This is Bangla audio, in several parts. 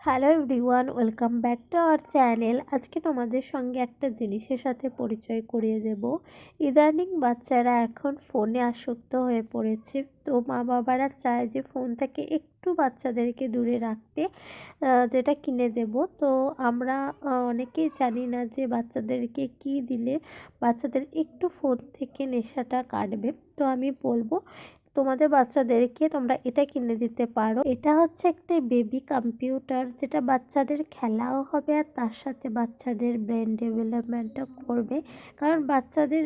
Hello everyone, welcome back to our channel. আজকে তোমাদের সঙ্গে একটা জিনিসের সাথে পরিচয় করিয়ে দেব। ইদানিং বাচ্চারা এখন ফোনে আসক্ত হয়ে পড়েছে। তো মা বাবারা চায় যে ফোন থেকে একটু বাচ্চাদেরকে দূরে রাখতে, যেটা কিনে দেব। তো আমরা অনেকেই জানি না যে বাচ্চাদেরকে কি দিলে বাচ্চাদের একটু ফোন থেকে নেশাটা কাটবে। তো আমি বলবো তোমাদের বাচ্চাদেরকে তোমরা এটা কিনে দিতে পারো। এটা হচ্ছে একটা বেবি কম্পিউটার, যেটা বাচ্চাদের খেলাও হবে আর তার সাথে বাচ্চাদের ব্রেন ডেভেলপমেন্টও করবে। কারণ বাচ্চাদের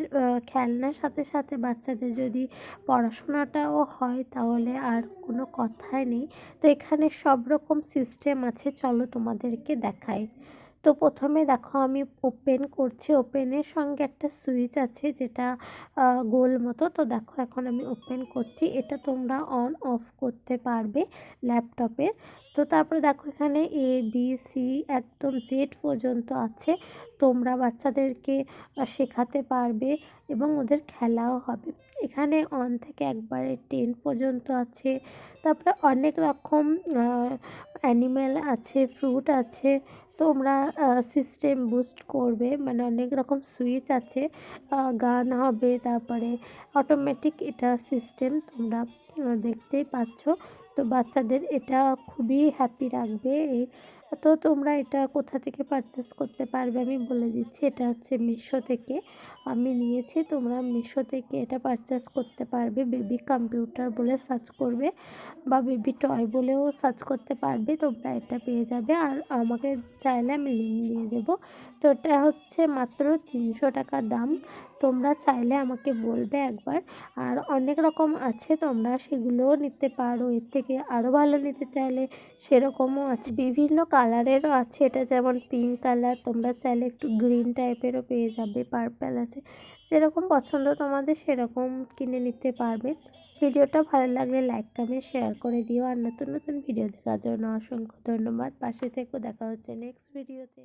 খেলনার সাথে সাথে বাচ্চাদের যদি পড়াশোনাটাও হয় তাহলে আর কোনো কথাই নেই। তো এখানে সব রকম সিস্টেম আছে, চলো তোমাদেরকে দেখাই। তো প্রথমে দেখো আমি ওপেন করছি। ওপেনের সঙ্গে একটা সুইচ আছে যেটা গোল মতো। তো দেখো এখন আমি ওপেন করছি। এটা তোমরা অন অফ করতে পারবে ল্যাপটপের। তো তারপরে দেখো এখানে ABC একদম জেড পর্যন্ত আছে। তোমরা বাচ্চাদেরকে শেখাতে পারবে এবং ওদের খেলাও হবে। এখানে 1 থেকে একবারে 10 পর্যন্ত আছে। তারপরে অনেক রকম অ্যানিমেল আছে, ফ্রুট আছে। তোমরা সিস্টেম বুস্ট করবে, মানে অনেক রকম সুইচ আছে, গান হবে, তারপরে অটোমেটিক এটা সিস্টেম তোমরা দেখতেই পাচ্ছ। তো বাচ্চাদের এটা খুবই হ্যাপি রাখবে। তো তোমরা এটা কোথা থেকে পারচেস করতে পারবে আমি বলে দিচ্ছি। এটা হচ্ছে মিশো থেকে আমি নিয়েছি। তোমরা মিশো থেকে এটা পারচেস করতে পারবে। বেবি কম্পিউটার বলে সার্চ করবে বা বেবি টয় বলেও সার্চ করতে পারবে, তোমরা এটা পেয়ে যাবে। আর আমাকে চাইলে আমি লিঙ্ক দিয়ে দেবো। তো এটা হচ্ছে মাত্র 300 টাকা দাম। তোমরা চাইলে আমাকে বলবে একবার। আর অনেক রকম আছে, তোমরা সেগুলোও নিতে পারো। এর থেকে আরও ভালো নিতে চাইলে সেরকমও আছে, বিভিন্ন কালারেরও আছে। এটা যেমন পিঙ্ক কালার, তোমরা চাইলে একটু গ্রিন টাইপেরও পেয়ে যাবে, পার্পল আছে। যেরকম পছন্দ তোমাদের সেরকম কিনে নিতে পারবে। ভিডিওটা ভালো লাগলে লাইক কমেন্ট শেয়ার করে দিও। আর নতুন নতুন ভিডিও দেখার জন্য অসংখ্য ধন্যবাদ। পাশে থেকো, দেখা হচ্ছে নেক্সট ভিডিওতে।